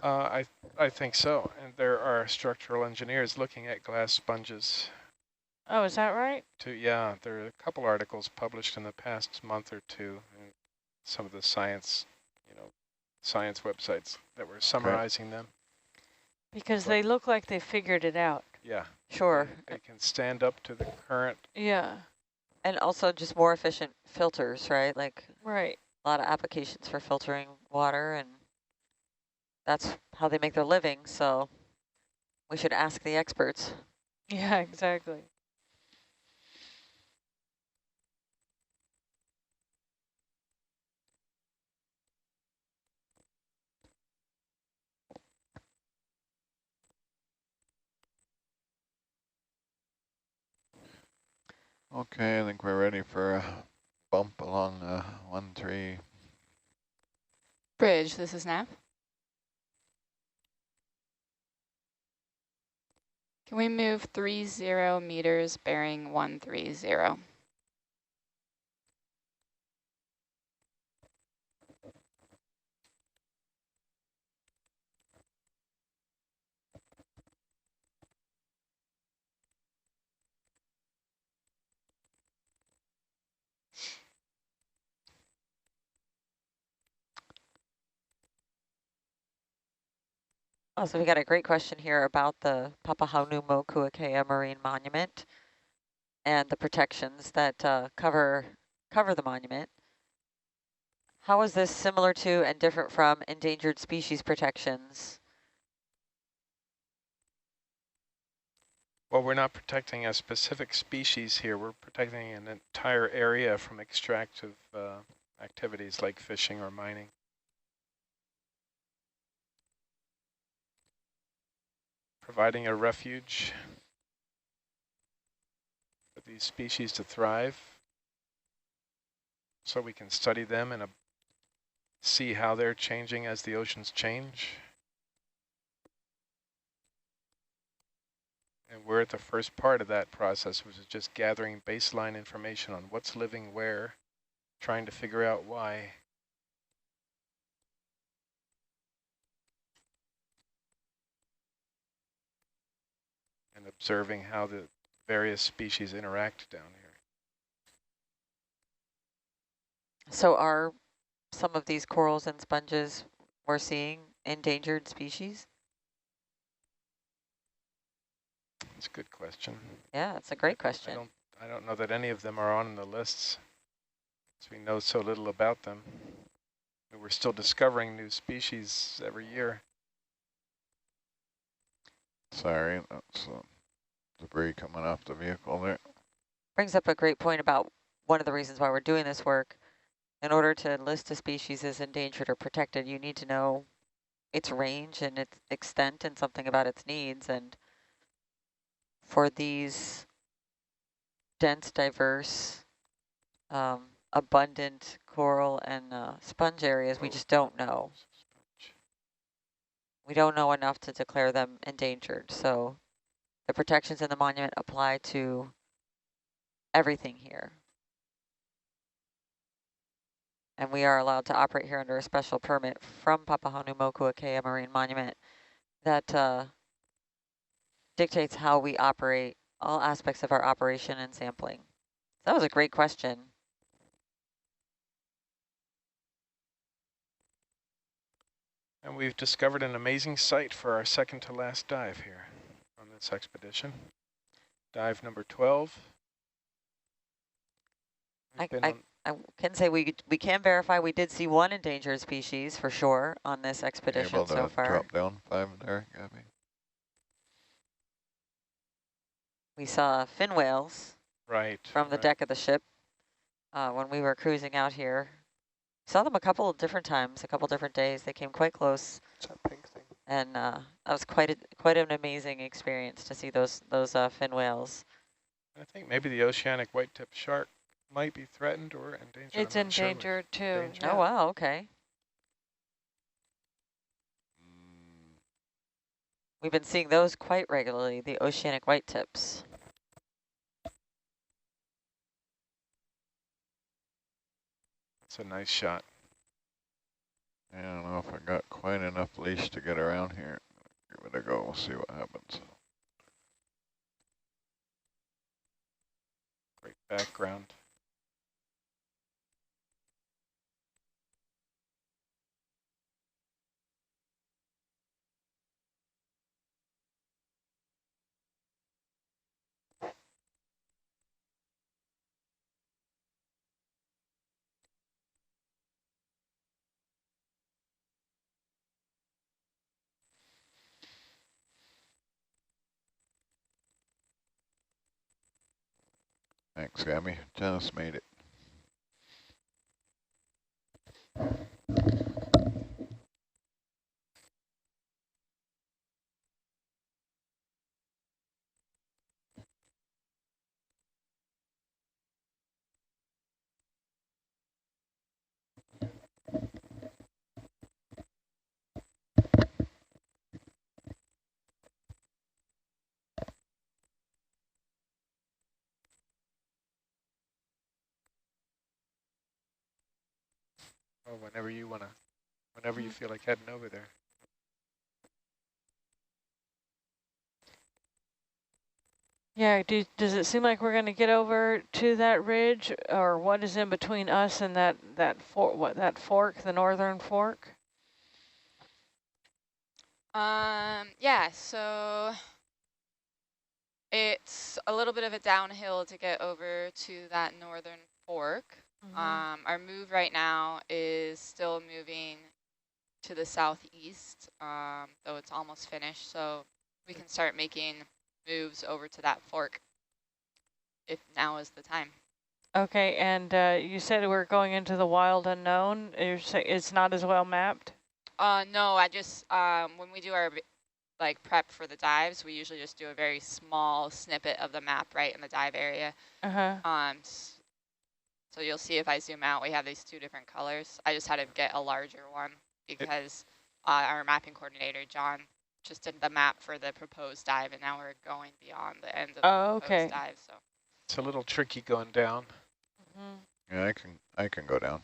I think so. And there are structural engineers looking at glass sponges. Oh, is that right? Yeah, there are a couple articles published in the past month or two in some of the science, science websites that were Okay. summarizing them. Because But they look like they figured it out. yeah, Sure. they can stand up to the current. Yeah. And also just more efficient filters, right? Like Right. a lot of applications for filtering water, and that's how they make their living. So we should ask the experts. Yeah, exactly. Okay, I think we're ready for a bump along 1-3. Bridge, this is Nav. Can we move 30 meters bearing 130? Oh, so we got a great question here about the Papahanaumokuakea Marine Monument and the protections that cover the monument. How is this similar to and different from endangered species protections? Well, we're not protecting a specific species here. We're protecting an entire area from extractive activities like fishing or mining. Providing a refuge for these species to thrive so we can study them and see how they're changing as the oceans change. And we're at the first part of that process, which is just gathering baseline information on what's living where, trying to figure out why. And observing how the various species interact down here. So are some of these corals and sponges we're seeing endangered species? That's a good question. Yeah, it's a great question. I don't know that any of them are on the lists, as we know so little about them. We're still discovering new species every year. Sorry, that's debris coming off the vehicle there. Brings up a great point about one of the reasons why we're doing this work. In order to list a species as endangered or protected, you need to know its range and its extent and something about its needs. And for these dense, diverse, abundant coral and sponge areas, we just don't know. We don't know enough to declare them endangered. So the protections in the monument apply to everything here. And we are allowed to operate here under a special permit from Papahanaumokuakea Marine Monument that dictates how we operate all aspects of our operation and sampling. That was a great question. And we've discovered an amazing site for our second to last dive here on this expedition. Dive number 12. I can say we can verify we did see one endangered species for sure on this expedition Able to so far. drop down 5 there, Gabby? We saw fin whales from the deck of the ship when we were cruising out here. Saw them a couple of different times, a couple different days. They came quite close. It's that pink thing. And that was quite an amazing experience to see those fin whales. I think maybe the oceanic white-tip shark might be threatened or endangered. It's endangered too. Endangered. Yeah. Oh, wow, okay. We've been seeing those quite regularly, the oceanic white tips. It's a nice shot. I don't know if I got quite enough leash to get around here. Give it a go, we'll see what happens. Great background. Thanks, Gabby. Just made it. Oh, whenever you wanna, whenever you feel like heading over there. Yeah, does it seem like we're going to get over to that ridge, or what is in between us and that fork, the northern fork? Yeah, so it's a little bit of a downhill to get over to that northern fork. Our move right now is still moving to the southeast, though it's almost finished, so we can start making moves over to that fork if now is the time. Okay, and you said we're going into the wild unknown. You're saying it's not as well mapped? No, I just, when we do our like prep for the dives, we usually just do a very small snippet of the map right in the dive area. So you'll see if I zoom out, we have these two different colors. I just had to get a larger one because our mapping coordinator, John, just did the map for the proposed dive, and now we're going beyond the end of the proposed dive. So it's a little tricky going down. Yeah, I can go down.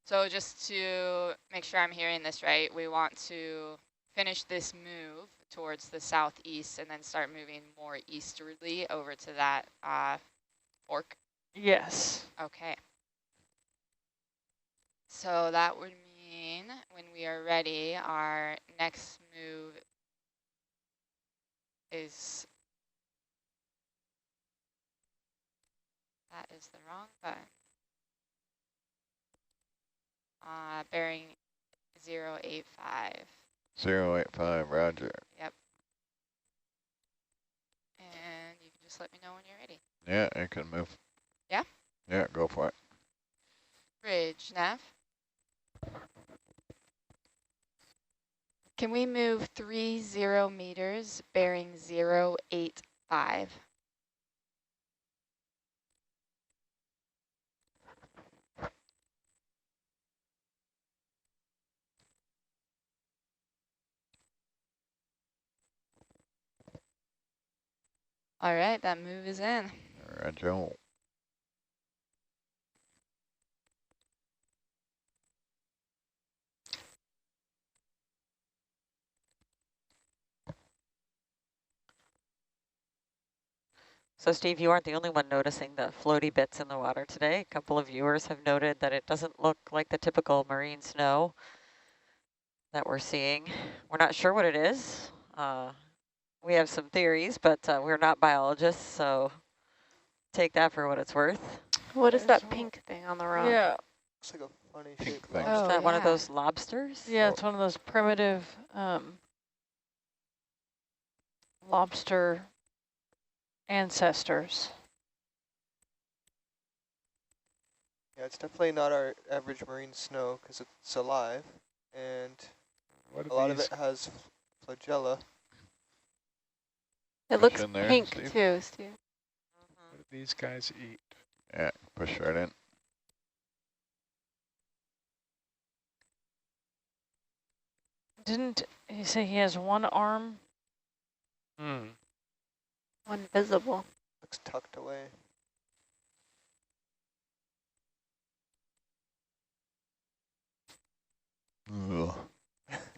So just to make sure I'm hearing this right, we want to finish this move towards the southeast and then start moving more easterly over to that fork. Yes. Okay. So that would mean when we are ready, our next move is, that is the wrong button. Bearing 085. 085, roger. Yep. And you can just let me know when you're ready. Yeah, I can move. Yeah? Yeah, go for it. Bridge, nav. Can we move 30 meters, bearing 085? All right, that move is in. Roger. So Steve, you aren't the only one noticing the floaty bits in the water today. A couple of viewers have noted that it doesn't look like the typical marine snow that we're seeing. We're not sure what it is. We have some theories, but we're not biologists, so take that for what it's worth. What is that pink thing on the rock? Yeah. Looks like a funny Pink shaped thing. lobster. Is that one of those lobsters? Yeah, it's one of those primitive lobster ancestors. Yeah, it's definitely not our average marine snow because it's alive, and a lot of it has flagella. It Push looks in there, pink Steve. too, Steve. What do these guys eat? Yeah, push right in. Didn't he say he has one arm? One visible. Looks tucked away. Ugh.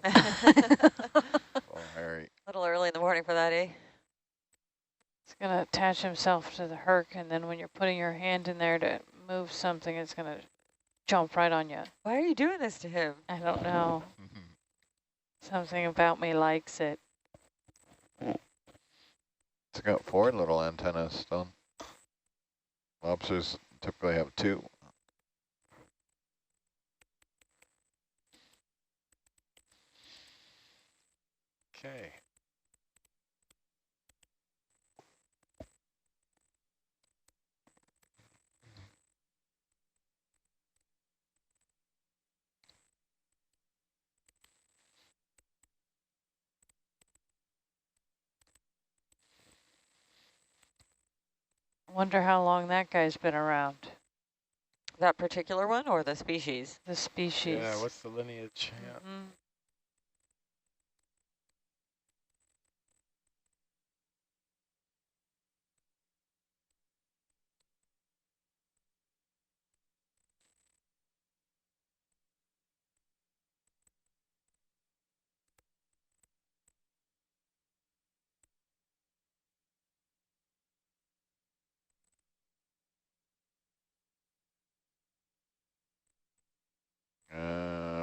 Oh, Harry. A little early in the morning for that, eh? It's going to attach himself to the Herc, and then when you're putting your hand in there to move something, it's going to jump right on you. Why are you doing this to him? I don't know. Something about me likes it. It's got 4 little antennas, don't lobsters typically have 2. Okay. Wonder how long that guy's been around. That particular one or the species? The species. Yeah, what's the lineage? Yeah. Mm-hmm.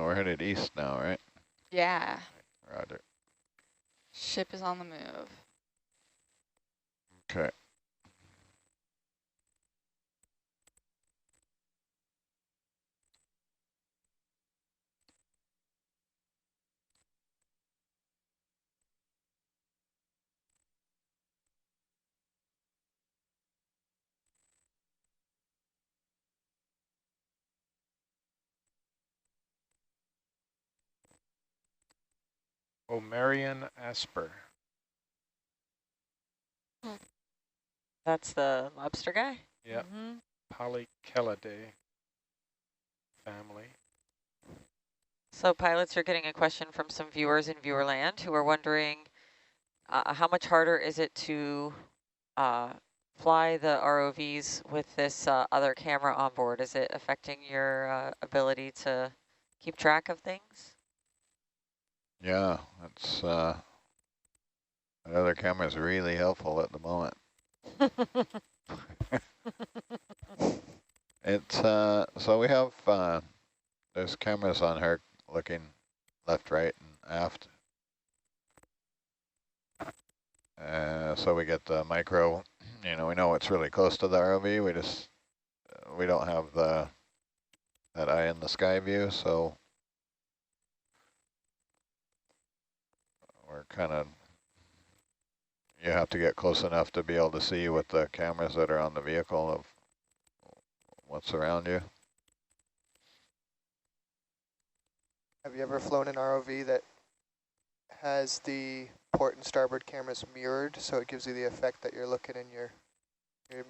We're headed east now, right? Yeah. Roger. Ship is on the move. Okay. Oh, Marion Asper. That's the lobster guy? Yep. Mm-hmm. Polychelidae family. So pilots are getting a question from some viewers in Viewerland who are wondering how much harder is it to fly the ROVs with this other camera on board? Is it affecting your ability to keep track of things? Yeah, that's another camera is really helpful at the moment. It's so we have there's cameras on her looking left, right, and aft. So we get the micro. You know, we know it's really close to the ROV. We just we don't have that eye in the sky view, so we're kind of, you have to get close enough to be able to see with the cameras that are on the vehicle of what's around you. Have you ever flown an ROV that has the port and starboard cameras mirrored, so it gives you the effect that you're looking in your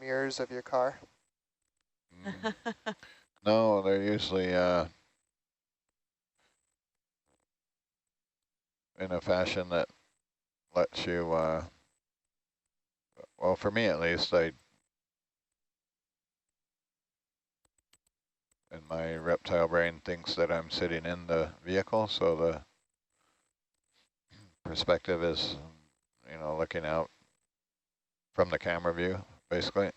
mirrors of your car? No, they're usually in a fashion that lets you, well, for me at least, and my reptile brain thinks that I'm sitting in the vehicle, so the perspective is, you know, looking out from the camera view, basically.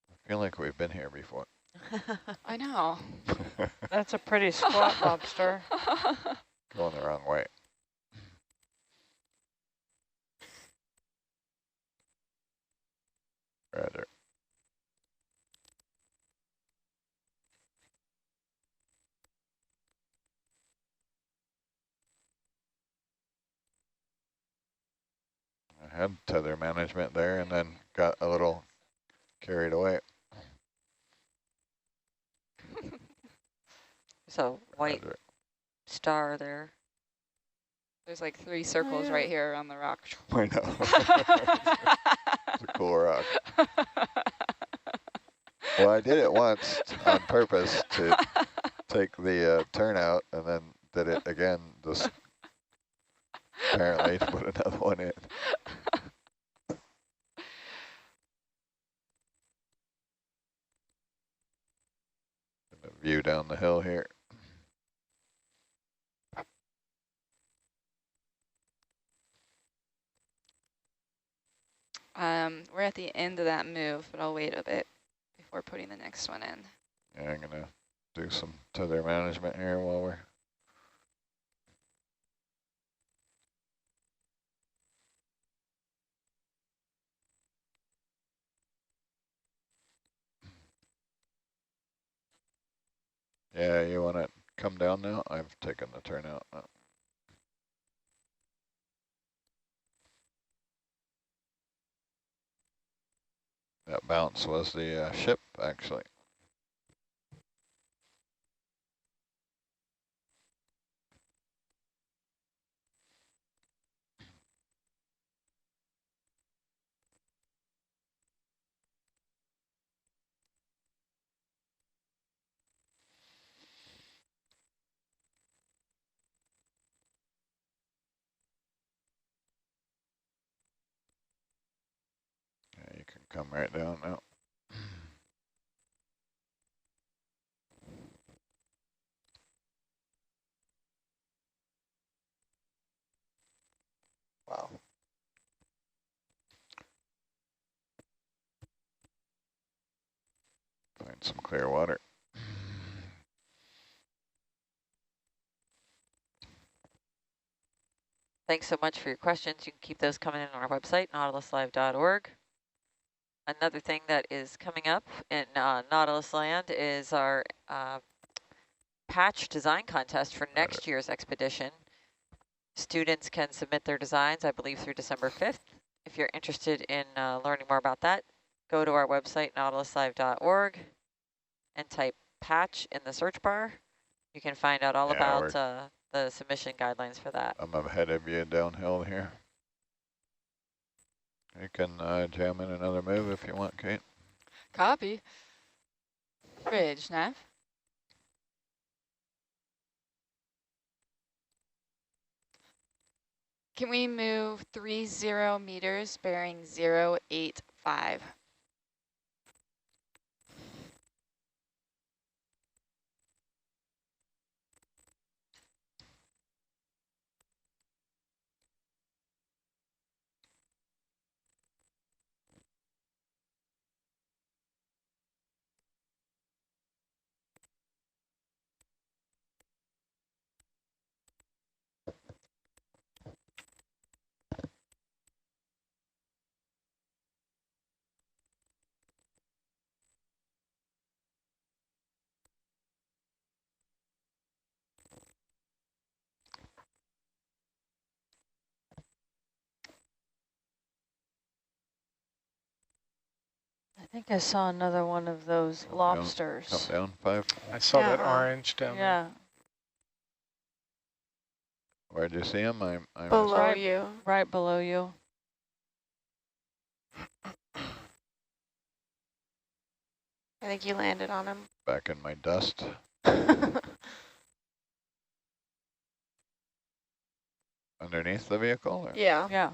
I feel like we've been here before. I know. That's a pretty squat lobster. Going the wrong way. Roger. I had tether management there and then got a little carried away. So white Roger. star there. There's like 3 circles right here around the rock. I know. It's a cool rock. Well, I did it once on purpose to take the turnout, and then did it again, just apparently to put another one in. down the hill here. We're at the end of that move, but I'll wait a bit before putting the next one in. Yeah, I'm gonna do some tether management here while we're. Yeah, you want to come down now? I've taken the turnout. That bounce was the ship, actually. Yeah, you can come right down now. Wow. Find some clear water. Thanks so much for your questions. You can keep those coming in on our website, nautiluslive.org. Another thing that is coming up in Nautilus Land is our patch design contest for next year's expedition. Students can submit their designs, I believe, through December 5th. If you're interested in learning more about that, go to our website, nautiluslive.org, and type patch in the search bar. You can find out all about the submission guidelines for that. I'm ahead of you downhill here. You can jam in another move if you want, Kate. Copy. Bridge, Nav. Can we move 30 meters bearing 085? I think I saw another one of those lobsters. Come down 5. I saw that orange down there. Yeah. Where'd you see him? I'm Below you. Right below you. I think you landed on him. back in my dust. Underneath the vehicle? Or? Yeah. Yeah.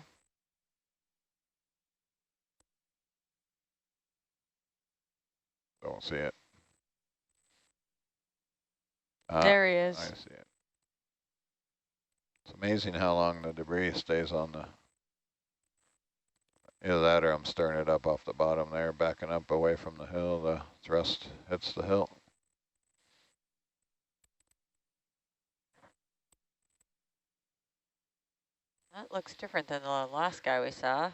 Don't see it. There he is. I see it. It's amazing how long the debris stays on the... Either that or I'm stirring it up off the bottom there, backing up away from the hill. The thrust hits the hill. That looks different than the last guy we saw.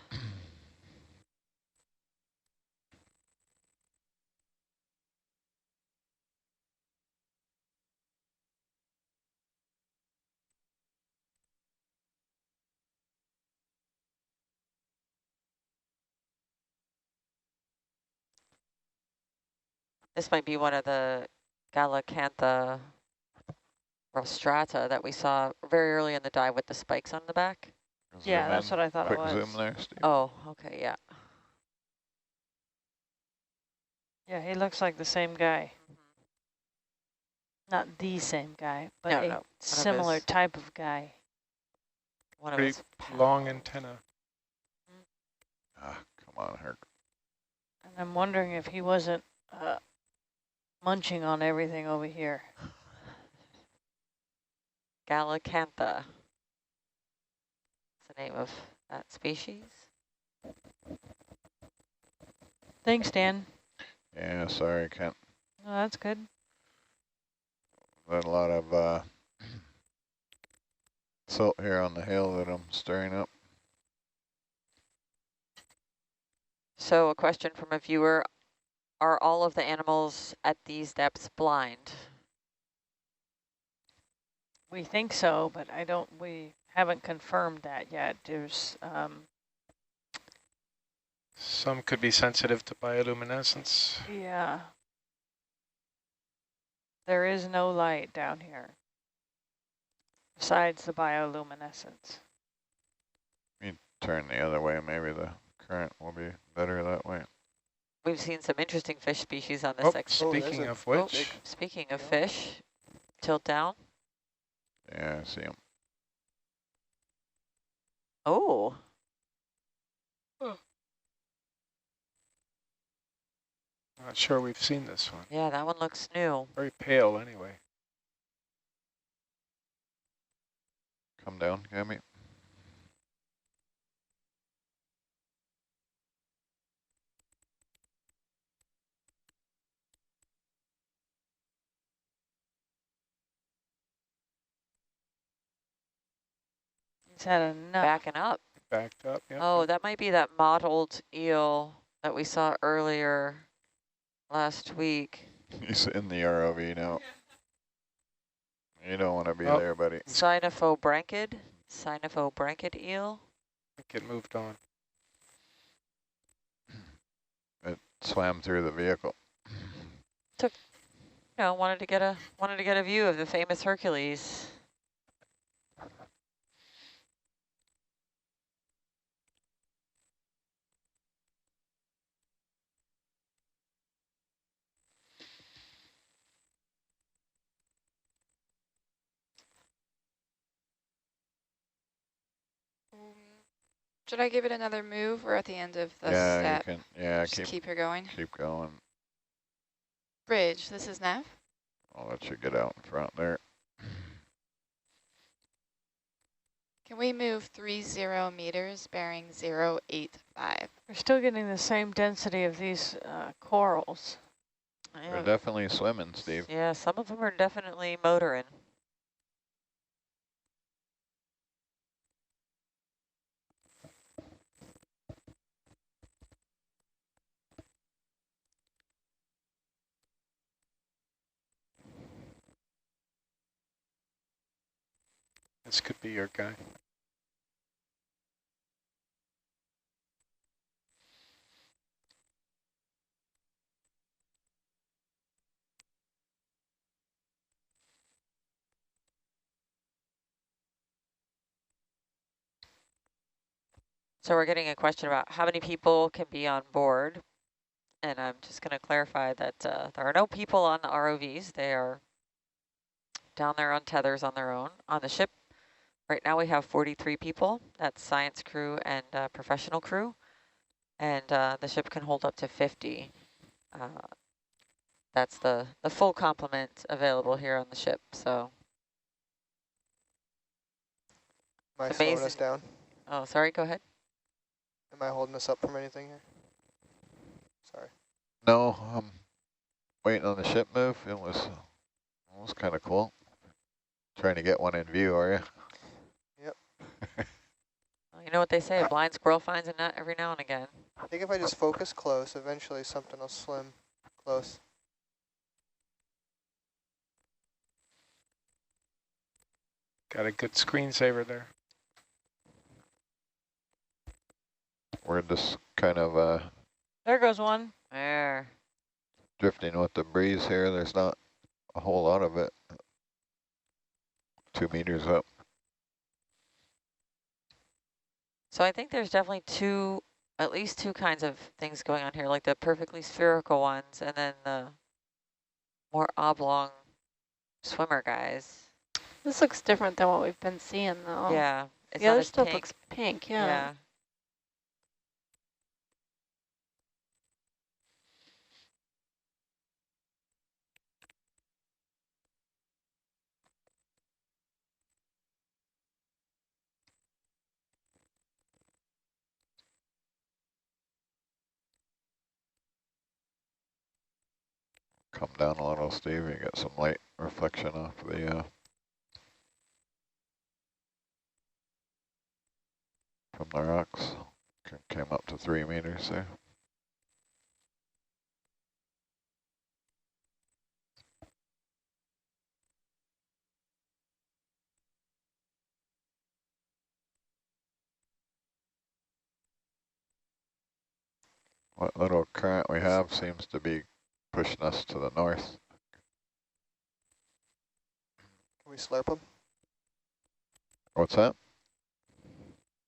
This might be one of the Galacantha rostrata that we saw very early in the dive with the spikes on the back. Yeah, that's what I thought it was. Quick zoom there, Steve. Oh, okay, yeah. Yeah, he looks like the same guy. Not the same guy, but a similar type of guy. One of Pretty his long antenna. Ah, come on, Herc. And I'm wondering if he wasn't munching on everything over here. Gallicantha. That's the name of that species. Thanks, Dan. Yeah, sorry, Kent. Oh, that's good. Got a lot of silt here on the hill that I'm stirring up. So a question from a viewer, are all of the animals at these depths blind? We think so, but we haven't confirmed that yet. There's, Some could be sensitive to bioluminescence. yeah. There is no light down here besides the bioluminescence. You turn the other way, maybe the current will be better that way. We've seen some interesting fish species on this expedition. Speaking of which, Speaking of fish, tilt down. Yeah, I see them. Oh, not sure we've seen this one. yeah, that one looks new. Very pale anyway. Come down, Gammy. He's had enough. Backing up. Backed up, yeah. Oh, that might be that mottled eel that we saw earlier last week. He's in the ROV now. You don't want to be Oh. there, buddy. Cynophobranchid eel. I think it moved on. It swam through the vehicle. No, wanted to get a view of the famous Hercules. Should I give it another move? We're at the end of the Yeah, step. you can. Yeah, Just keep her going. keep going. Bridge, this is Nev. I'll let you get out in front there. Can we move 30 meters bearing 085? We're still getting the same density of these corals. They're definitely swimming, Steve. Yeah, some of them are definitely motoring. This could be your guy. So we're getting a question about how many people can be on board. And I'm just going to clarify that there are no people on the ROVs. They are down there on tethers on their own. On the ship, right now we have 43 people. That's science crew and professional crew. And the ship can hold up to 50. That's the full complement available here on the ship. So Am I slowing us down? Oh, sorry, go ahead. Am I holding us up from anything here? Sorry. No, I'm waiting on the ship move. It was kind of cool. Trying to get one in view, are you? Yep. Well, you know what they say, a blind squirrel finds a nut every now and again. I think if I just focus close, eventually something will swim close. Got a good screensaver there. We're just kind of There goes one. There. drifting with the breeze here. There's not a whole lot of it. 2 meters up. So I think there's definitely at least two kinds of things going on here, like the perfectly spherical ones and then the more oblong swimmer guys. This looks different than what we've been seeing, though. Yeah. It's The not other as stuff pink. looks pink, yeah. Yeah. come down a little, Steve. You get some light reflection off the from the rocks. Came up to 3 meters there. What little current we have seems to be pushing us to the north. Can we slurp them? What's that?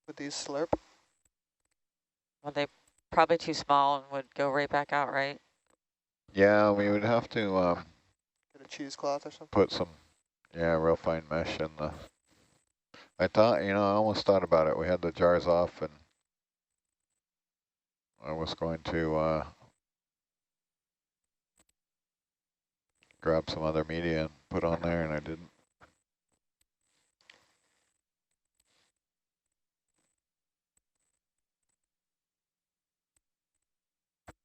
With these slurp? Well, they're probably too small and would go right back out, right? Yeah, we would have to Get a cheesecloth or something? put some, real fine mesh in the... I thought, I almost thought about it. We had the jars off and I was going to grab some other media and put on there, and I didn't.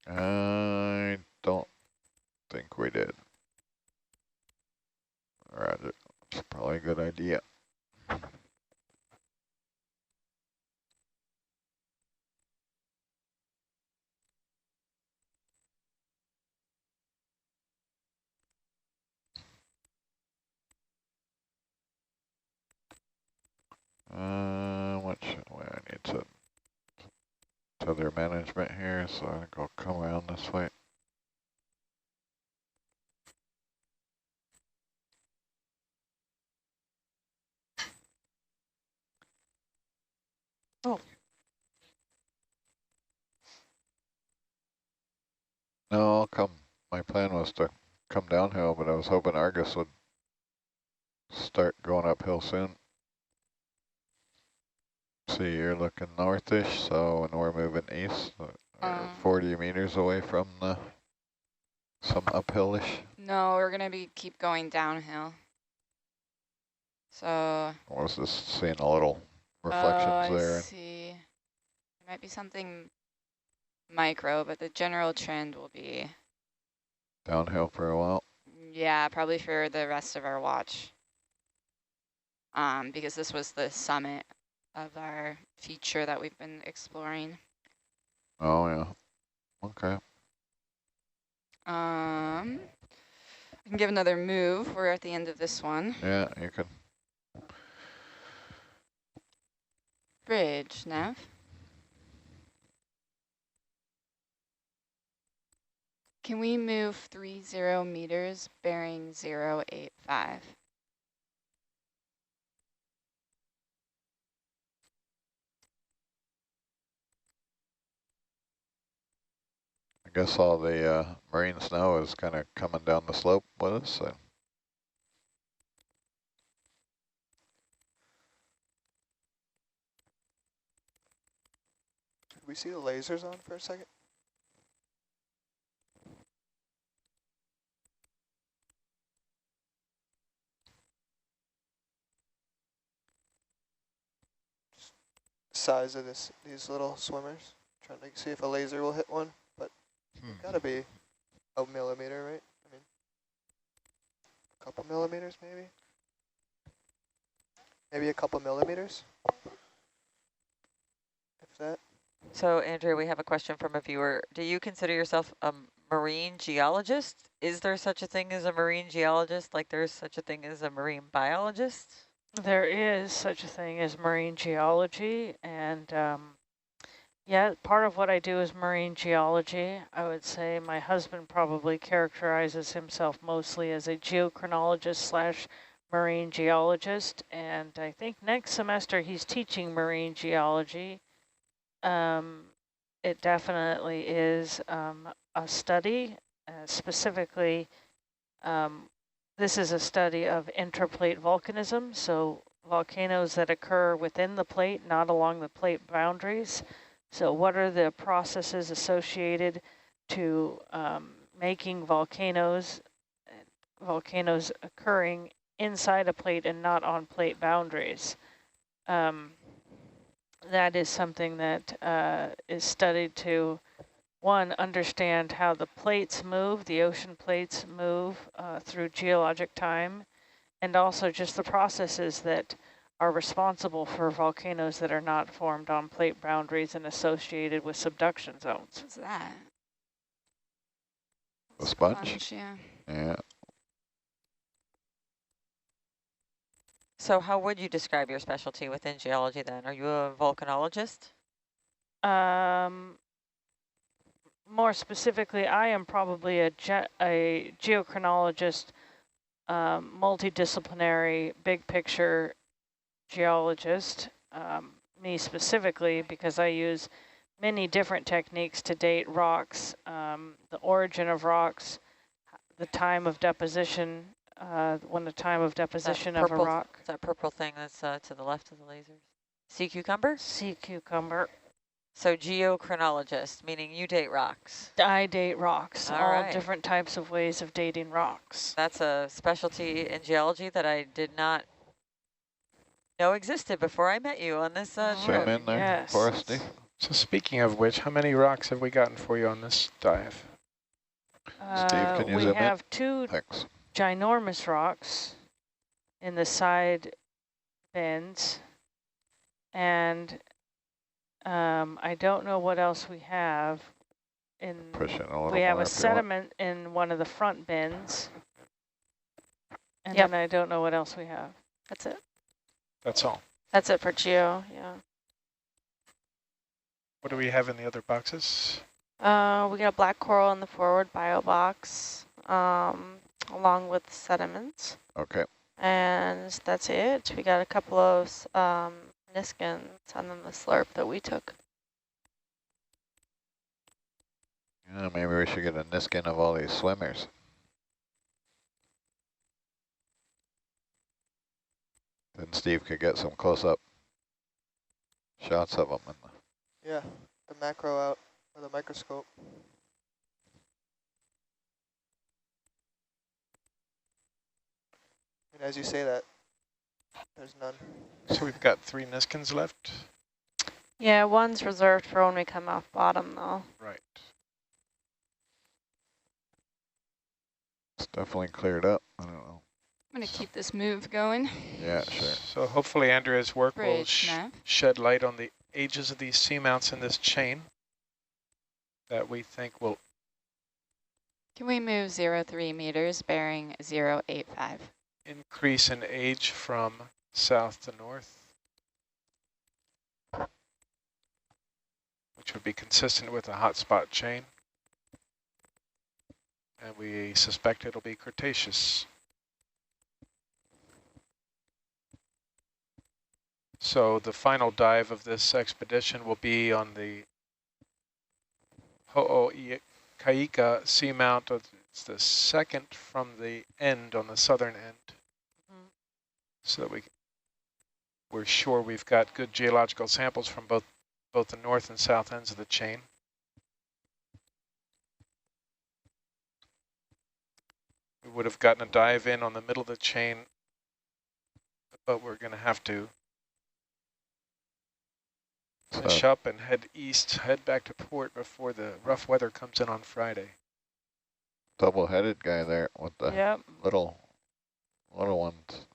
I don't think we did. Roger. It's probably a good idea. What should we? I need to their management here, so I think I'll come around this way. Oh. No, I'll come. My plan was to come downhill, but I was hoping Argus would start going uphill soon. See, you're looking northish, so when we're moving east, 40 meters away from some uphillish. No, we're gonna keep going downhill. So. I was just seeing a little reflections there. I see. There might be something micro, but the general trend will be downhill for a while. Yeah, probably for the rest of our watch. Because this was the summit of our feature that we've been exploring. Oh yeah. Okay. I can give another move. We're at the end of this one. Yeah, you can. Bridge, Nav. Can we move 30 meters bearing 085? I guess all the marine snow is kind of coming down the slope with us. So. Did we see the lasers on for a second? Size of these little swimmers. Trying to see if a laser will hit one, but gotta be a millimeter, right? I mean, a couple millimeters maybe? Maybe a couple millimeters? If that. So, Andrea, we have a question from a viewer. Do you consider yourself a marine geologist? Is there such a thing as a marine geologist, like there's such a thing as a marine biologist? There is such a thing as marine geology, and yeah, part of what I do is marine geology. I would say my husband probably characterizes himself mostly as a geochronologist / marine geologist, and I think next semester he's teaching marine geology. It definitely is a study, specifically this is a study of intraplate volcanism, so volcanoes that occur within the plate, not along the plate boundaries. So what are the processes associated to making volcanoes occurring inside a plate and not on plate boundaries? That is something that is studied to one, understand how the plates move, the ocean plates move through geologic time, and also just the processes that are responsible for volcanoes that are not formed on plate boundaries and associated with subduction zones. What's that? The sponge? Yeah. Yeah. So how would you describe your specialty within geology then? Are you a volcanologist? More specifically, I am probably a geochronologist, multidisciplinary, big picture geologist. Me specifically, because I use many different techniques to date rocks, the origin of rocks, the time of deposition, when the time of deposition of a rock. That purple thing that's to the left of the lasers. Sea cucumber? Sea cucumber. So geochronologist, meaning you date rocks. I date rocks, all right. different types of ways of dating rocks. That's a specialty in geology that I did not know existed before I met you on this Swim trip. in there, Yes. foresty. So speaking of which, how many rocks have we gotten for you on this dive? Steve, can you we zoom in? have two Thanks. ginormous rocks in the side bends, and I don't know what else we have. Pushing a little We have more a if you want. sediment in one of the front bends, and Yep. then I don't know what else we have. That's it. That's all. That's it for geo, yeah. What do we have in the other boxes? We got a black coral in the forward bio box, along with sediments. Okay. And that's it. We got a couple of niskins and then the slurp that we took. Yeah, maybe we should get a niskin of all these swimmers. Then Steve could get some close-up shots of them. Yeah, the macro out or the microscope. And as you say that, there's none. So we've got 3 niskins left. Yeah, one's reserved for when we come off bottom though. Right. It's definitely cleared up. I don't know. I'm going to keep this move going. Yeah, sure. So hopefully Andrea's work will Bridge nav. shed light on the ages of these seamounts in this chain that we think will... Can we move 0.3 meters, bearing 0.85? increase in age from south to north, which would be consistent with a hotspot chain. And we suspect it'll be Cretaceous. So the final dive of this expedition will be on the Ho'okaika seamount. It's the second from the end on the southern end. So that we're sure we've got good geological samples from both the north and south ends of the chain. We would have gotten a dive in on the middle of the chain, but we're going to have to finish up and head east, head back to port before the rough weather comes in on Friday. Double-headed guy there with the little ones.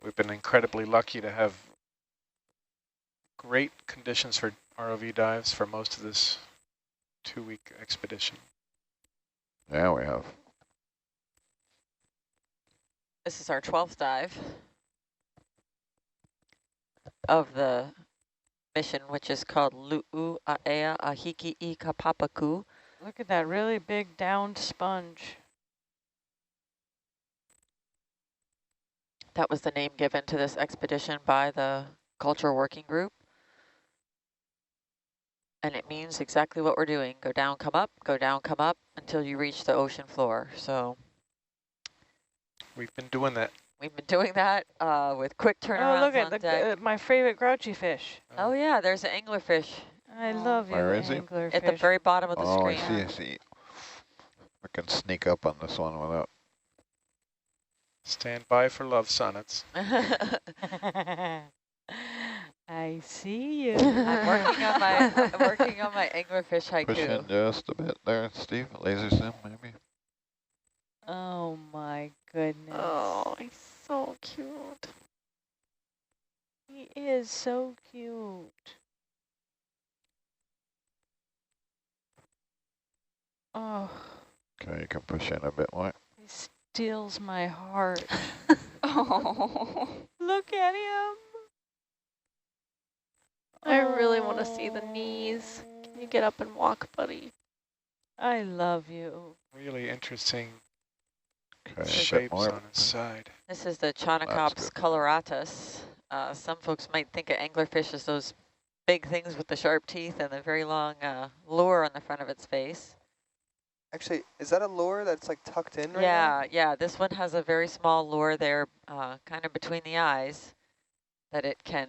We've been incredibly lucky to have great conditions for ROV dives for most of this 2-week expedition. Yeah, we have. This is our 12th dive of the mission, which is called Lu'u Aea Ahiki I Kapapaku. Look at that really big downed sponge. That was the name given to this expedition by the Culture Working Group. And it means exactly what we're doing. Go down, come up, until you reach the ocean floor. So we've been doing that. We've been doing that with quick turnarounds. Oh, look at my favorite grouchy fish. Oh yeah, there's an anglerfish. I love you, Where is he? anglerfish. At the very bottom of the Oh, screen. I see. I can sneak up on this one without. Stand by for love sonnets. I see you. I'm working on my anglerfish haiku. Push in just a bit there, Steve. Laser sim, maybe. Oh my goodness. Oh, he's so cute. He is so cute. Oh, Okay, you can push in a bit more. he steals my heart. Oh. Look at him. I really want to see the knees. Can you get up and walk, buddy? I love you. Really interesting Okay, a bit shapes more. on his side. This is the Chaunacops good. coloratus. Some folks might think of anglerfish as those big things with the sharp teeth and the very long lure on the front of its face. Actually, is that a lure that's like tucked in right Yeah, yeah. This one has a very small lure there, kind of between the eyes, that it can.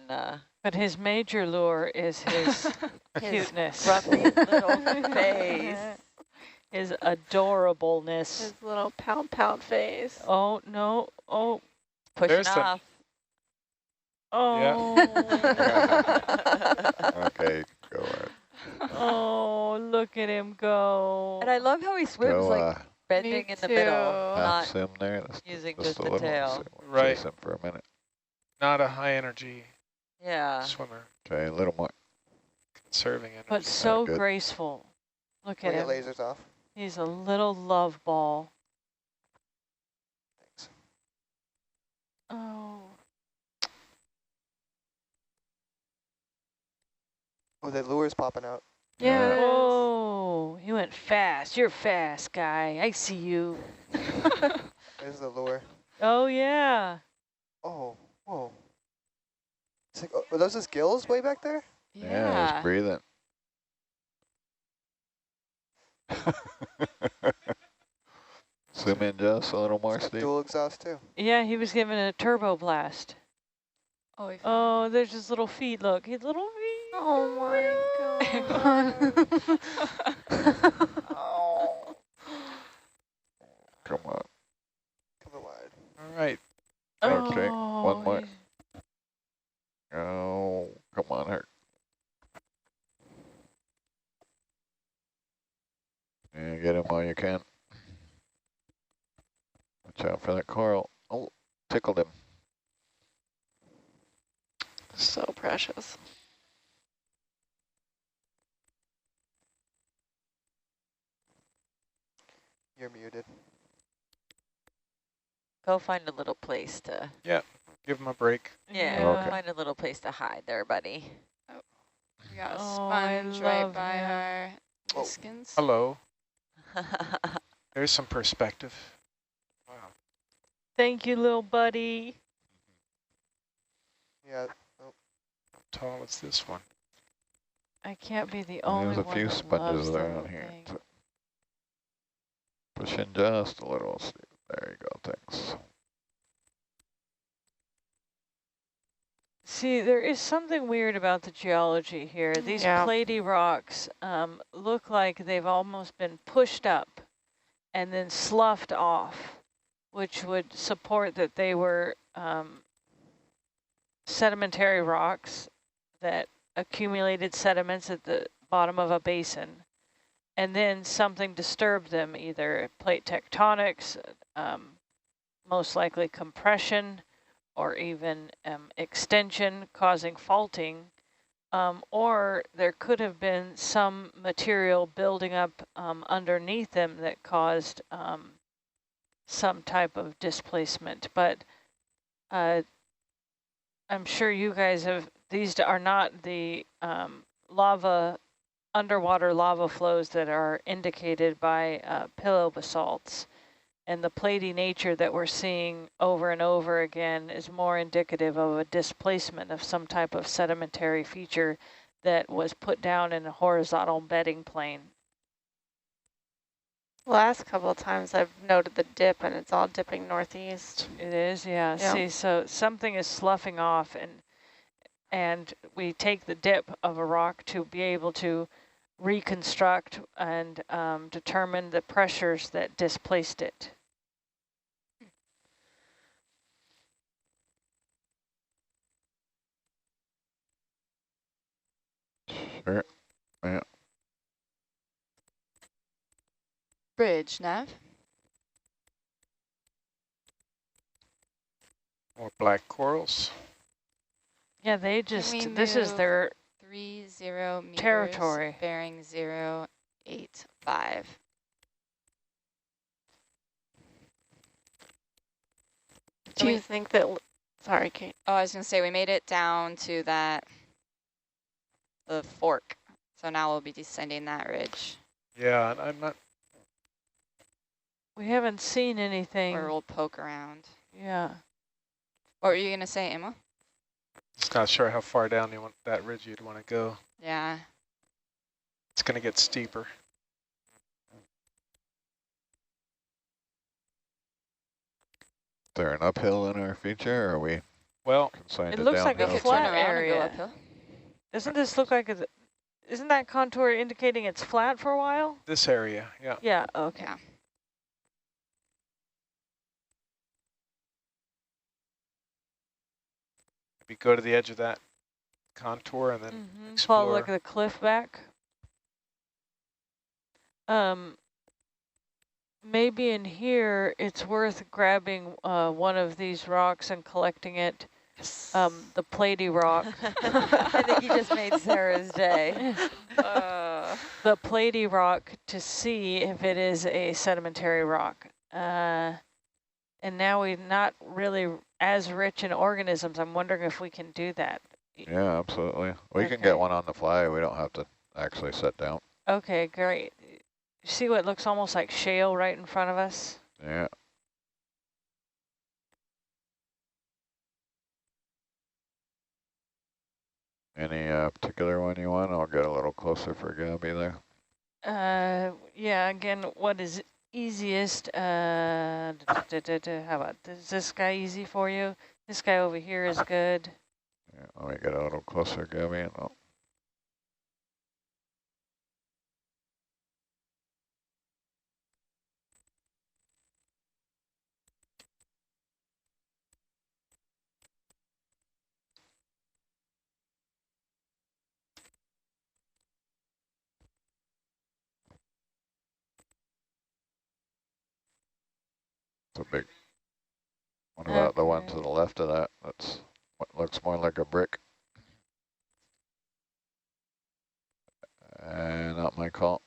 But his major lure is his cuteness. Grumpy little face. His adorableness. His little pout face. Oh, no. Oh. Pushing There's the- off. Oh. Okay, go ahead. Oh, look at him go. And I love how he swims Go like bending Me in the middle, too. half not sim there. using Just just a the little. tail. Right. Chase him for a minute. Not a high energy Yeah. swimmer, Okay, a little more. conserving energy. But so good. graceful. Look now? at When him. your lasers off. He's a little love ball. Thanks. Oh. Oh, the lure's popping out. Yeah. it is. Oh, he went fast. You're fast, guy. I see you. There's the lure. Oh, yeah. Oh, whoa. It's like, oh, are those his gills way back there? Yeah, he's breathing. Zoom in just a little more, Steve. Dual exhaust too. Yeah, he was given a turbo blast. Oh, we found Oh, there's his little feet. Look, his little feet. Oh my god. Oh. Come on. Coming wide. All right. Okay, Oh, one more. he's- Oh, come on, Herc. Yeah, get him while you can. Watch out for that coral. Oh, tickled him. So precious. You're muted. Go find a little place to. Give him a break. Yeah, Okay. find a little place to hide there, buddy. We got a Oh, I sponge right love by him. our Oh. skins. Hello. There's some perspective. Wow. Thank you, little buddy. Yeah. How tall is this one? I can't be the only There's a one few that sponges loves the there little on here. thing. So push in just a little, Steve. There you go, thanks. See, there is something weird about the geology here. These Yeah. platy rocks look like they've almost been pushed up and then sloughed off, which would support that they were sedimentary rocks that accumulated sediments at the bottom of a basin. And then something disturbed them, either plate tectonics, most likely compression, or even extension causing faulting, or there could have been some material building up underneath them that caused some type of displacement. But I'm sure you guys have, these are not the underwater lava flows that are indicated by pillow basalts. And the platy nature that we're seeing over and over again is more indicative of a displacement of some type of sedimentary feature that was put down in a horizontal bedding plane. Last couple of times I've noted the dip and it's all dipping northeast. It is, yeah. Yeah. See, so something is sloughing off, and we take the dip of a rock to be able to reconstruct and determine the pressures that displaced it. Sure. Yeah. Bridge, Nav. More black corals. Yeah, they just, this is their 30 meters, territory. bearing 085. Do you think that, sorry, Kate. Oh, I was going to say, we made it down to the fork. So now we'll be descending that ridge. Yeah, and I'm not. We haven't seen anything. Or we'll poke around. Yeah. What were you going to say, Emma? Just not sure how far down you want that ridge you'd want to go. Yeah. It's going to get steeper. Is there an uphill in our feature, or are we Well, consigned it to looks like a downhill? flat Turn around and go area. uphill. Doesn't this look like, isn't that contour indicating it's flat for a while? this area, yeah. Yeah, okay. Yeah. We go to the edge of that contour and then Follow explore. like the cliff back. Maybe in here it's worth grabbing one of these rocks and collecting it. The platy rock. I think you just made Sarah's day. The platy rock to see if it is a sedimentary rock. And now we're not really as rich in organisms. I'm wondering if we can do that. Yeah, absolutely. We can Okay. get one on the fly. We don't have to actually sit down. Okay, great. See what looks almost like shale right in front of us? Yeah. Any particular one you want? I'll get a little closer for Gabby there. Yeah, again, what is easiest? How about, is this guy easy for you? This guy over here is good. Yeah, let me get a little closer, Gabby. And it's a big. What about the one to the left of that? That's what looks more like a brick. Not my call.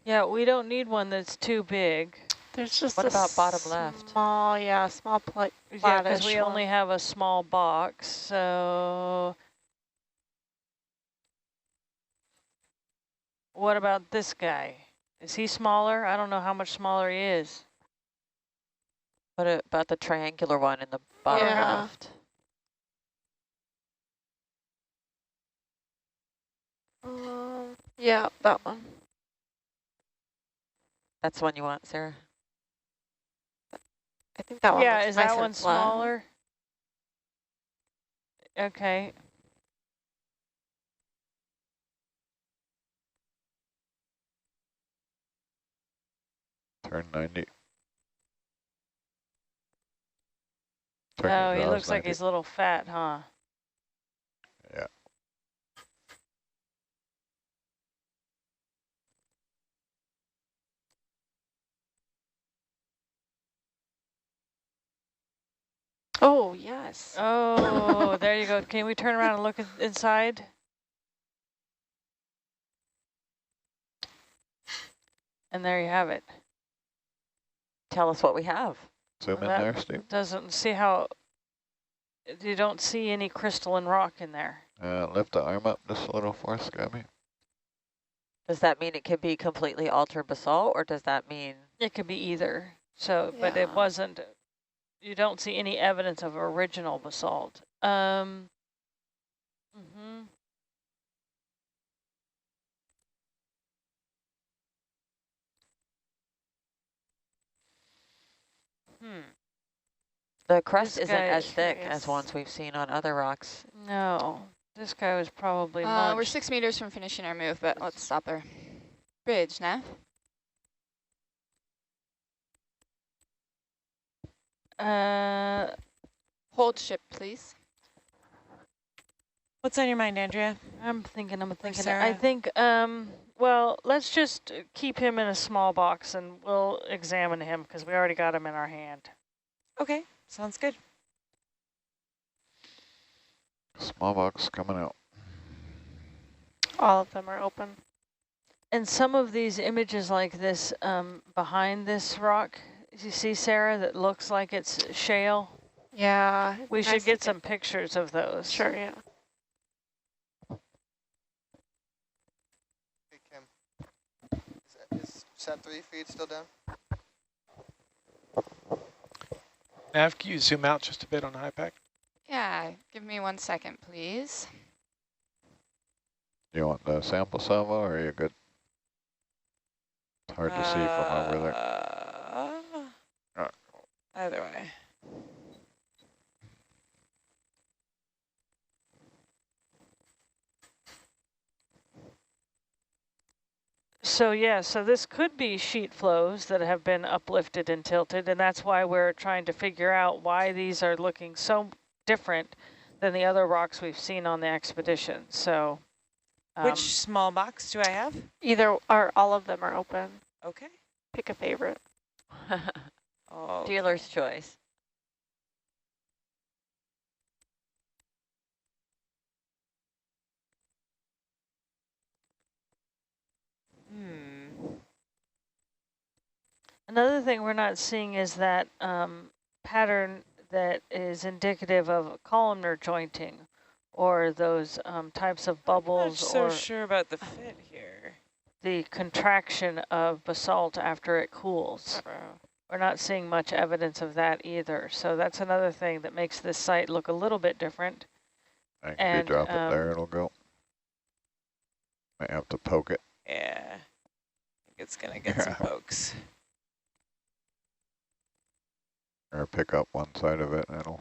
Yeah, we don't need one that's too big. There's just What a about bottom left? small, yeah, small plate. Yeah, because we only have a small box, so... What about this guy? Is he smaller? I don't know how much smaller he is. What about the triangular one in the bottom Yeah. left? Yeah, that one. That's the one you want, Sarah? I think that one. Yeah, looks is nice that and one flat. smaller? Okay. Turn 90. Oh, he looks like 90. he's a little fat, huh? Yeah. Oh, yes. Oh, there you go. Can we turn around and look inside? And there you have it. Tell us what we have. Zoom in That there, Steve. doesn't see how, you don't see any crystalline rock in there. Lift the arm up just a little for us, Gabby. Does that mean it could be completely altered basalt, or does that mean... It could be either. So, but it Yeah. wasn't, you don't see any evidence of original basalt. The crust This isn't guy as is thick curious. as ones we've seen on other rocks. No, this guy was probably We're munched. 6 meters from finishing our move, but let's stop her. Bridge, Nav. Hold ship, please. What's on your mind, Andrea? I'm thinking. I Sarah? think, well, let's just keep him in a small box and we'll examine him because we already got him in our hand. Okay, sounds good. Small box coming out. All of them are open. And some of these images like this behind this rock, you see, Sarah, that looks like it's shale? Yeah. We nice should to get some pictures of those. Sure, yeah. Hey, Kim. Is Sat 3 feed still down? Nav, can you zoom out just a bit on HiPAC? Yeah, give me 1 second, please. Do you want the sample salvo or are you good? It's hard to see from over there. Either way. So yeah, so this could be sheet flows that have been uplifted and tilted, and that's why we're trying to figure out why these are looking so different than the other rocks we've seen on the expedition. So Which small box do I have? Either or all of them are open. Okay. Pick a favorite. Oh, Dealer's choice. another thing we're not seeing is that pattern that is indicative of columnar jointing, or those types of bubbles, I'm not or so sure about the fit here. the contraction of basalt after it cools. We're not seeing much evidence of that either. So that's another thing that makes this site look a little bit different. I think if And, you drop it there, it'll go. Might have to poke it. Yeah. I think it's going to get some pokes. Or pick up one side of it and it'll.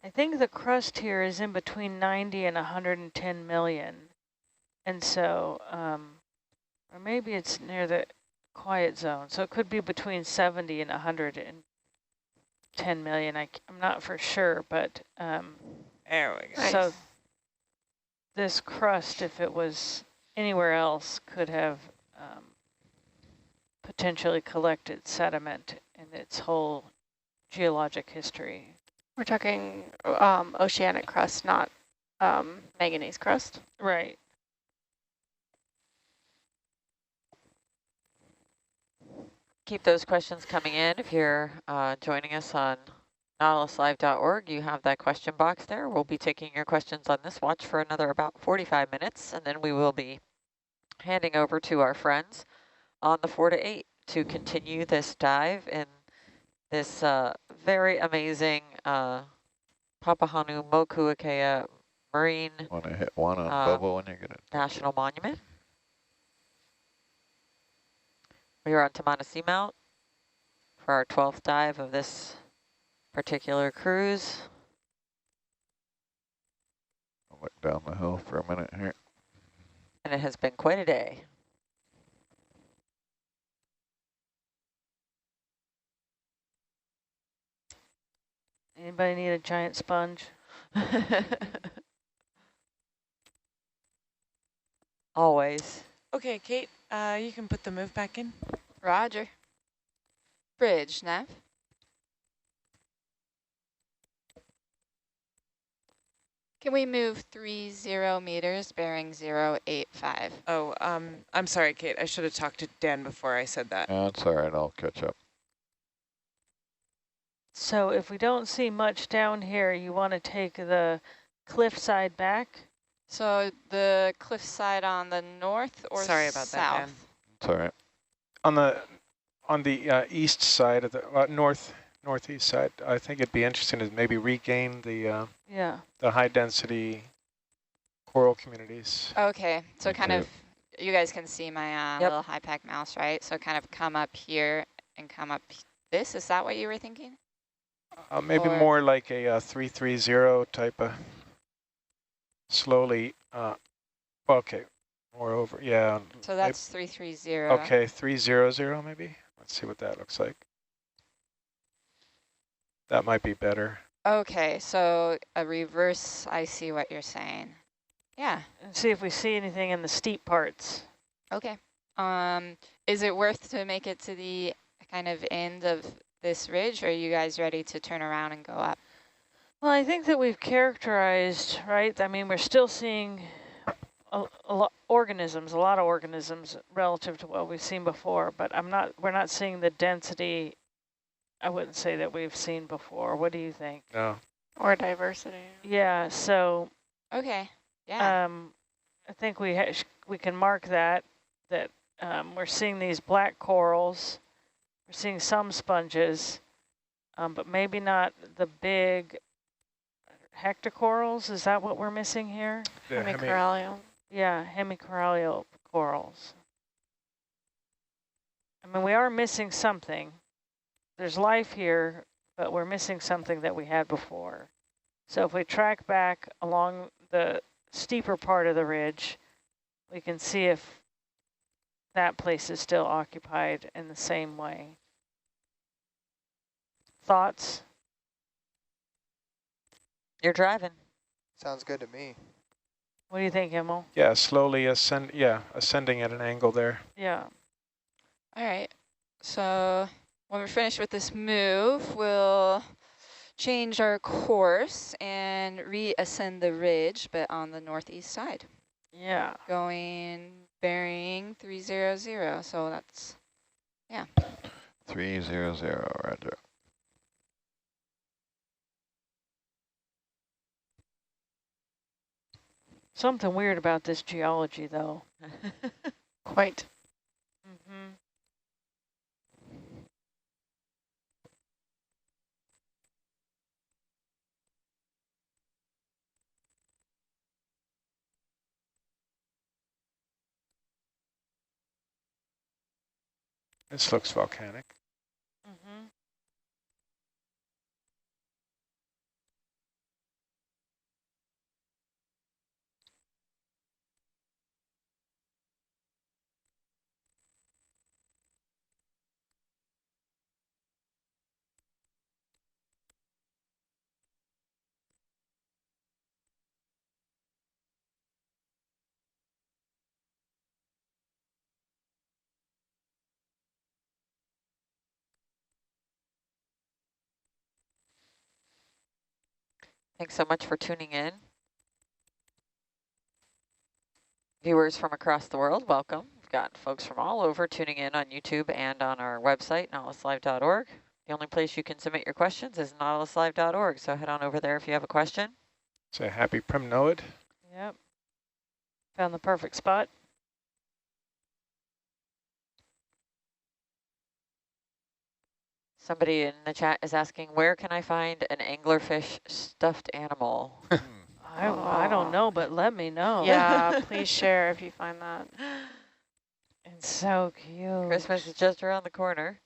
I think the crust here is in between 90 and 110 million. And so, or maybe it's near the quiet zone. So it could be between 70 and 110 million. I'm not for sure, but There we go. Nice. so this crust, if it was anywhere else, could have potentially collected sediment in its whole geologic history. We're talking oceanic crust, not manganese crust. Right. Keep those questions coming in. If you're joining us on nautiluslive.org, you have that question box there. We'll be taking your questions on this watch for another about 45 minutes, and then we will be handing over to our friends on the 4 to 8 to continue this dive in this very amazing Papahānaumokuākea Marine Want to hit one on Bobo when you get it. National Monument. We are on Tamana Seamount for our 12th dive of this particular cruise. I'll look down the hill for a minute here. And it has been quite a day. Anybody need a giant sponge? Always. Okay, Kate, you can put the move back in. Roger. Bridge, Nav. Can we move 30 meters, bearing 085? Oh, I'm sorry, Kate. I should have talked to Dan before I said that. That's all right. I'll catch up. So if we don't see much down here, you want to take the cliff side back? So the cliff side on the north or Sorry about that, Dan. south? It's all right. On the east side of the northeast side, I think it'd be interesting to maybe regain the Yeah. high density coral communities. Okay, so Me kind too. of you guys can see my Yep. little high-pack mouse, right? So kind of come up here and come up this. Is that what you were thinking? Maybe Or- more like a 330 type of slowly. Okay, more over. Yeah. So that's 330. Okay, 300 maybe. Let's see what that looks like. That might be better. Okay, so a reverse, I see what you're saying. Yeah, And see if we see anything in the steep parts. okay. Is it worth to make it to the kind of end of this ridge, or are you guys ready to turn around and go up? Well, I think that we've characterized, right? I mean, we're still seeing a lot of organisms relative to what we've seen before, but we're not seeing the density, I wouldn't say, that we've seen before. What do you think? No. Or diversity. Yeah, so Okay, yeah. I think we can mark that we're seeing these black corals, we're seeing some sponges, but maybe not the big hectocorals. Is that what we're missing here? Hemicorallium. Yeah, hemicorallial corals. I mean, we are missing something. There's life here, but we're missing something that we had before. So if we track back along the steeper part of the ridge, we can see if that place is still occupied in the same way. Thoughts? You're driving. Sounds good to me. What do you think, Emil? Yeah, slowly ascending at an angle there. Yeah. All right, so when we're finished with this move, we'll change our course and reascend the ridge, but on the northeast side. Yeah. Going bearing 300, so that's, yeah. 300, roger. Something weird about this geology, though. Quite. Mm-hmm. This looks volcanic. Mm-hmm. Thanks so much for tuning in. Viewers from across the world, welcome. We've got folks from all over tuning in on YouTube and on our website, nautiluslive.org. The only place you can submit your questions is nautiluslive.org, so head on over there if you have a question. Say happy Primnoid. Yep. Found the perfect spot. Somebody in the chat is asking, where can I find an anglerfish stuffed animal? I don't know, but let me know. Yeah, please share if you find that. It's so cute. Christmas is just around the corner.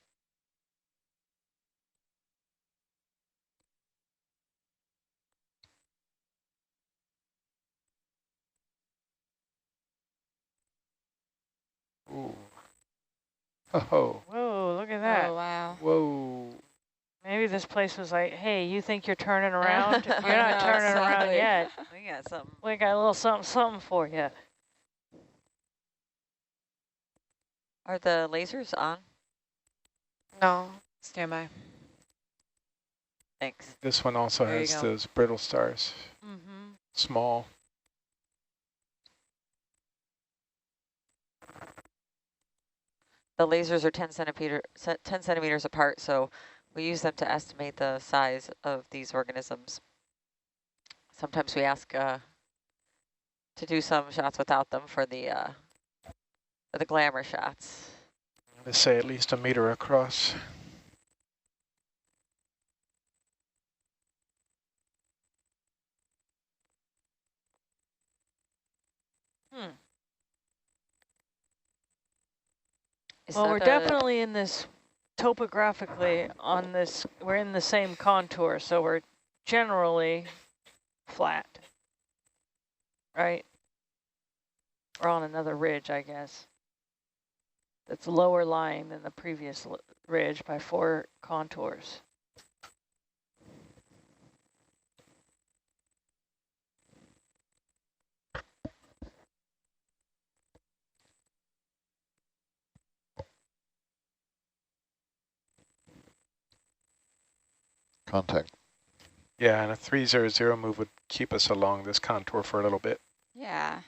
Ooh. Oh. Whoa, look at that. Oh, wow. Whoa. Maybe this place was like, hey, you think you're turning around? You're I not know, turning around exactly. yet. We got something. We got a little something for you. Are the lasers on? No. Stand by. Thanks. This one also There you has go. those brittle stars. Mm-hmm. Small. The lasers are 10 centimeters apart, so we use them to estimate the size of these organisms. Sometimes we ask to do some shots without them for the glamour shots. They say at least 1 meter across. Well, we're definitely in this, topographically on this, we're in the same contour, so we're generally flat, right? We're on another ridge, I guess. That's lower lying than the previous ridge by 4 contours. Contact. Yeah, and a 300 move would keep us along this contour for a little bit. Yeah.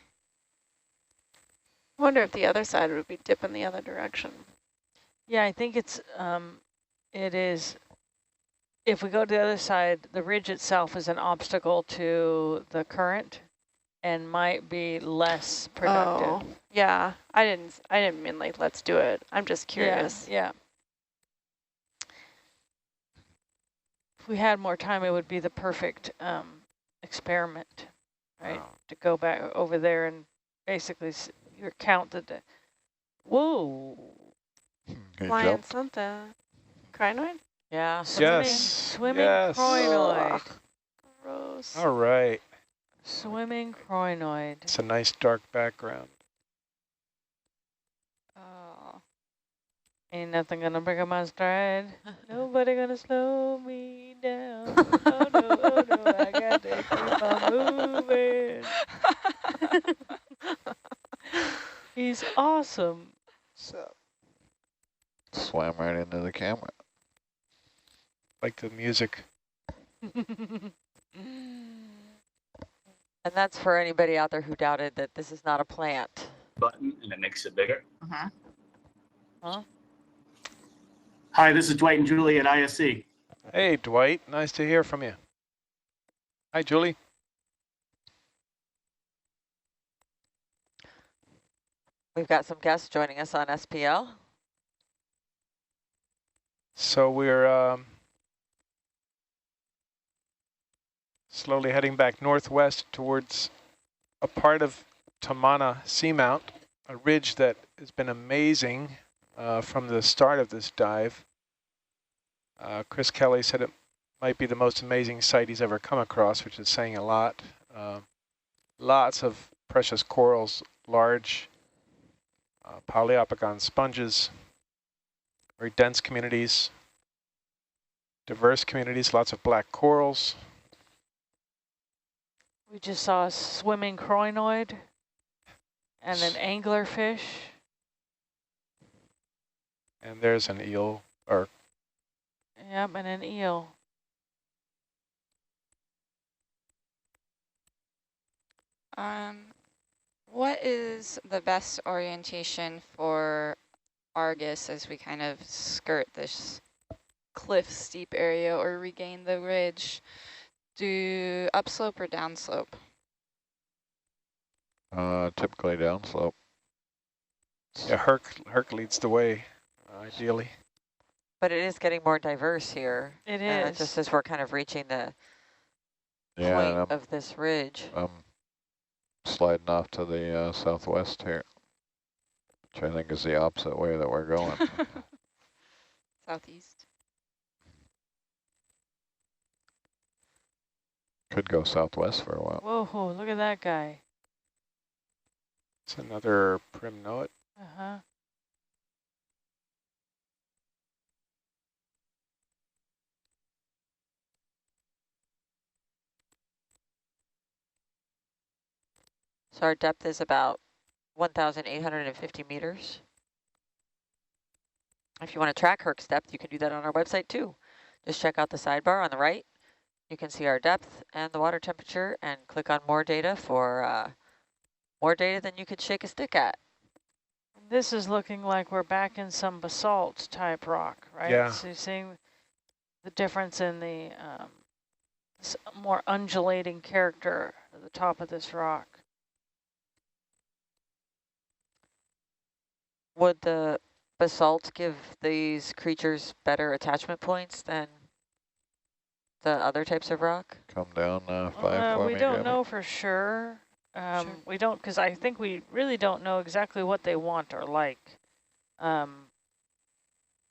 I wonder if the other side would be dipping the other direction. Yeah, I think it is, if we go to the other side, the ridge itself is an obstacle to the current and might be less productive. Oh, yeah. I didn't mean like, let's do it. I'm just curious. Yeah. If we had more time, it would be the perfect experiment, right? Wow. To go back over there and basically count the, whoa. Flying something. Crinoid? Yeah. Swimming Yes. crinoid. Gross. All right. Swimming crinoid. It's a nice dark background. Oh. Ain't nothing gonna break up my stride. Nobody gonna slow me down. Oh no, I got to keep on moving. He's awesome. So Swam right into the camera. Like the music. And that's for anybody out there who doubted that this is not a plant. Button and it makes it bigger. Huh? Hi, this is Dwight and Julie at ISC. Hey, Dwight. Nice to hear from you. Hi, Julie. We've got some guests joining us on SPL. So we're slowly heading back northwest towards a part of Tamana Seamount, a ridge that has been amazing from the start of this dive. Chris Kelly said it might be the most amazing sight he's ever come across, which is saying a lot. Lots of precious corals, large Poliopogon sponges, very dense communities, diverse communities, lots of black corals. We just saw a swimming crinoid and an anglerfish. And there's an eel, or Yep, and an eel. What is the best orientation for Argus as we kind of skirt this cliff steep area or regain the ridge? Do upslope or downslope? Typically downslope. yeah, Herc leads the way, ideally. But it is getting more diverse here. It is. Just as we're kind of reaching the Yeah, point of this ridge. Sliding off to the southwest here, which I think is the opposite way that we're going. Southeast. Could go southwest for a while. Whoa, look at that guy. It's another primnoid. Uh-huh. So our depth is about 1,850 meters. If you want to track Herc's depth, you can do that on our website too. Just check out the sidebar on the right. You can see our depth and the water temperature and click on more data for more data than you could shake a stick at. This is looking like we're back in some basalt type rock, right? Yeah. So you're seeing the difference in the more undulating character at the top of this rock. Would the basalt give these creatures better attachment points than the other types of rock? Come down 5 for We me, don't Jimmy. know for sure. Sure. We don't, because I think we really don't know exactly what they want or like.